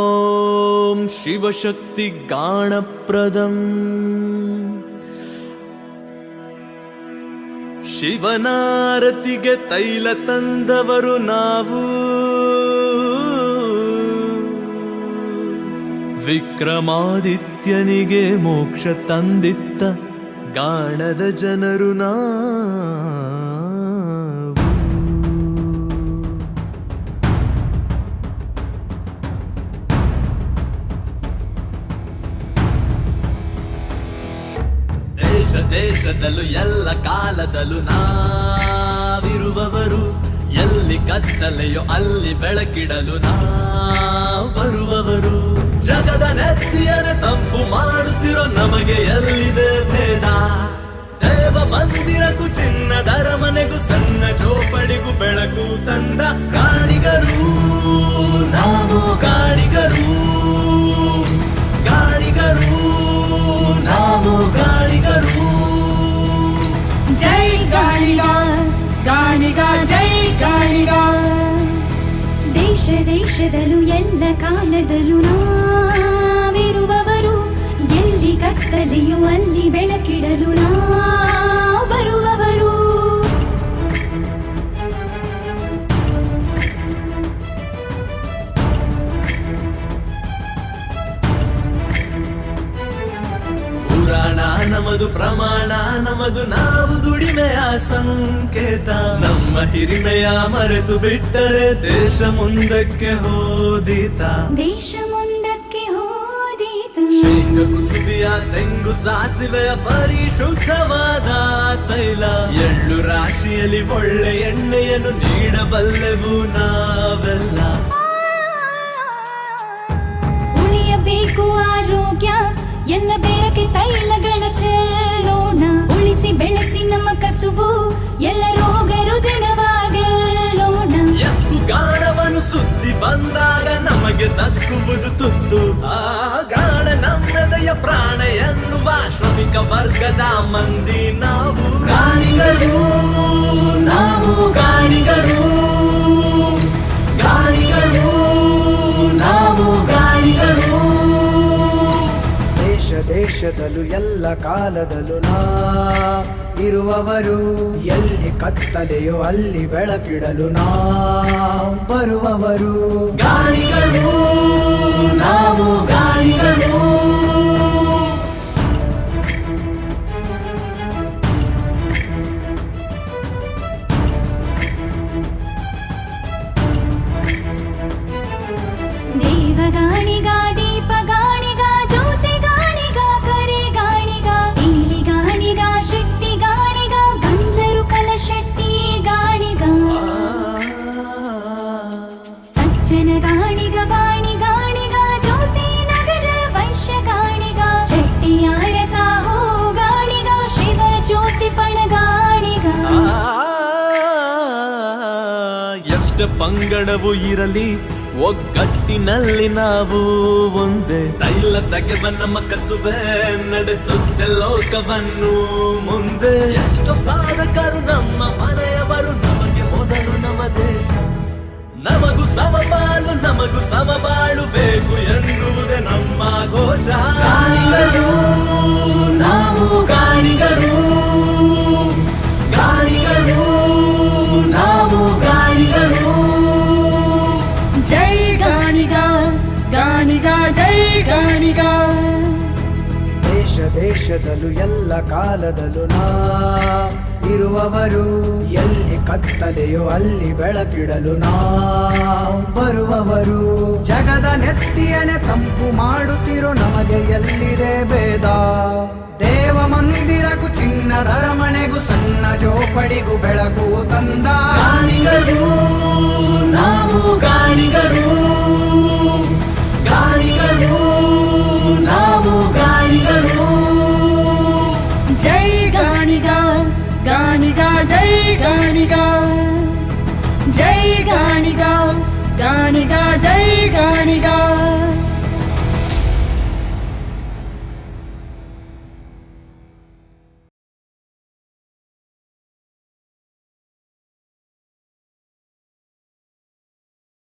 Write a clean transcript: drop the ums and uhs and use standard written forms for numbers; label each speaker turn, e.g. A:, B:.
A: ಓಂ ಶಿವಶಕ್ತಿ ಗಾಣಪ್ರದಂ ಶಿವನಾರತಿಗೆ ತೈಲ ತಂದವರು ನಾವು, ವಿಕ್ರಮಾದಿತ್ಯನಿಗೆ ಮೋಕ್ಷ ತಂದಿತ್ತ ಗಾಣದ ಜನರು ದೇಶ ದೇಶದಲ್ಲೂ ಎಲ್ಲ ಕಾಲದಲ್ಲೂ ನಾವಿರುವವರು, ಎಲ್ಲಿ ಕತ್ತಲೆಯೋ ಅಲ್ಲಿ ಬೆಳಕಿಡಲು ನಾವು ಬರುವವರು. ಜಗದ ನೆತ್ತಿಯನ ತಂಪು ಮಾಡುತ್ತಿರೋ ನಮಗೆ ಎಲ್ಲಿದೆ ಭೇದ? ದೇವ ಮಂದಿರಕ್ಕೂ ಚಿನ್ನದರ ಮನೆಗೂ ಸಣ್ಣ ಚೋಪಡಿಗೂ ಬೆಳಕು ತಂದ ಗಾಣಿಗರು ನಾವು, ಗಾಣಿಗರು ಗಾಣಿಗರು ನಾವು, ಗಾಣಿಗರು.
B: ಜೈ ಗಾಣಿಗ ಗಾಣಿಗ ಜೈ ಗಾಣಿಗ. ದೇಶ ದೇಶದಲ್ಲೂ ಎಲ್ಲ ಕಾಲದಲ್ಲೂ ನಾವಿರುವವರು, ಎಲ್ಲಿ ಕತ್ತಲೆಯೋ ಅಲ್ಲಿ ಬೆಳಕಿಡಲು ನಾವು ಬರುವವರು.
A: ಪುರಾಣ ನಮದು, ಪ್ರಮಾಣ ನಮದು, ನಾವು ದುಡಿಮೆಯ ಸಂಕೇತ. ನಮ್ಮ ಹಿರಿಮೆಯ ಮರೆತು ಬಿಟ್ಟರೆ ದೇಶ ಮುಂದಕ್ಕೆ ಹೋದೀತ,
B: ದೇಶ ಮುಂದಕ್ಕೆ ಹೋದೀತ.
A: ಶೇಂಗ ಕುಸುಬಿಯ ತೆಂಗು ಸಾಸಿವೆಯ ಪರಿಶುದ್ಧವಾದ ತೈಲ, ಎಳ್ಳು ರಾಶಿಯಲ್ಲಿ ಒಳ್ಳೆ ಎಣ್ಣೆಯನ್ನು ನೀಡಬಲ್ಲೆವು ನಾವೆಲ್ಲ.
B: ಉಳಿಯಬೇಕು ಆರೋಗ್ಯ, ಎಲ್ಲ ಬೇರಕ್ಕೆ ತೈಲಗಳ ಚೆಲ್ಲೋಣ. ಉಳಿಸಿ ಬೆಳೆಸಿ ನಮ್ಮ ಕಸುಬು, ಎಲ್ಲ ರೋಗ ರುಜಿನವಾಗೆಲ್ಲೋಣ.
A: ಎತ್ತು ಗಾಣವನ್ನು ಸುದ್ದಿ ಬಂದಾಗ ನಮಗೆ ದಕ್ಕುವುದು ತುತ್ತು. ಆ ಗಾಣ ನಮ್ಮದಯ ಪ್ರಾಣ ಎನ್ನುವ ಶ್ರಮಿಕ ವರ್ಗದ ಮಂದಿ ನಾವು, ಗಾಣಿಗರು ನಾವು, ಗಾಣಿಗರು ಗಾಣಿಗರು ನಾವು, ಗಾಣಿಗರು.
C: ದೇಶದಲ್ಲೂ ಎಲ್ಲ ಕಾಲದಲ್ಲೂ ಇರುವವರು, ಎಲ್ಲಿ ಕತ್ತಲೆಯೋ ಅಲ್ಲಿ ಬೆಳಕಿಡಲು ನಾವು ಬರುವವರು.
A: ಗಾಣಿಗರು ನಾವು, ಗಾಣಿಗರು.
B: ದೇವಗಾಣಿಗ ದೀಪ ಗಾಣಿಗ ಜ್ಯೋತಿ ಗಾಣಿಗ ಕರೆ ಗಾಣಿಗ ನೀಲಿ ಗಾಣಿಗ ಶೆಟ್ಟಿ ಗಾಣಿಗ ಗಂಧರು ಕಲಶೆಟ್ಟಿ ಗಾಣಿಗ ಸಜ್ಜನ ಗಾಣಿಗ ಬಾಣಿ ಗಾಣಿಗ ಜ್ಯೋತಿ ನಗರ ವೈಶ್ಯ ಗಾಣಿಗ ಚೆಟ್ಟಿಯಾರ ಸಾಹೋ ಗಾಣಿಗ ಶಿವ ಜ್ಯೋತಿ ಪಣ ಗಾಣಿಗ.
A: ಎಷ್ಟು ಪಂಗಡವು ಇರಲಿ ಒಗ್ಗಟ್ಟಿನಲ್ಲಿ ನಾವು ಒಂದೇ. ತೈಲ ತೆಗೆವ ನಮ್ಮ ಕಸುಬೆ ನಡೆಸುತ್ತೆ ಲೋಕವನ್ನು ಮುಂದೆ. ಎಷ್ಟು ಸಾಧಕರು ನಮ್ಮ ಮನೆಯವರು, ನಮಗೆ ಮೊದಲು ನಮ್ಮ ದೇಶ. ನಮಗೂ ಸಮಪಾಲು ನಮಗೂ ಸಮಬಾಳು ಬೇಕು ಎನ್ನುವುದೇ ನಮ್ಮ ಘೋಷ. ಗಾಣಿಗರು ನಾವು, ಗಾಣಿಗರು ಗಾಣಿಗರು ನಾವು, ಗಾಣಿಗರು.
B: ಜೈ ಗಾಣಿಗ ಗಾಣಿಗ ಜೈ ಗಾಣಿಗ.
C: ದೇಶದಲ್ಲೂ ಎಲ್ಲ ಕಾಲದಲ್ಲೂ ಇರುವವರು, ಎಲ್ಲಿ ಕತ್ತಲೆಯೋ ಅಲ್ಲಿ ಬೆಳಕಿಡಲು ನಾವು ಬರುವವರು. ಜಗದ ನೆತ್ತಿಯನೆ ತಂಪು ಮಾಡುತ್ತಿರೋ ನಮಗೆ ಎಲ್ಲಿದೆ ಭೇದ? ದೇವ ಮಂದಿರಕ್ಕೂ ಚಿನ್ನದರ ಮನೆಗೂ ಸಣ್ಣ ಜೋಪಡಿಗೂ ಬೆಳಕು ತಂದ
A: ಗಾಣಿಗರು ನಾವು, ಗಾಣಿಗರು ಗಾಣಿಗರು ನಾವು, ಗಾಣಿಗರು.
B: ಜೈ ಗಾಣಿಗ ಗಾಣಿಗ ಜೈ ಗಾಣಿಗ. ಜೈ ಗಾಣಿಗ ಗಾಣಿಗ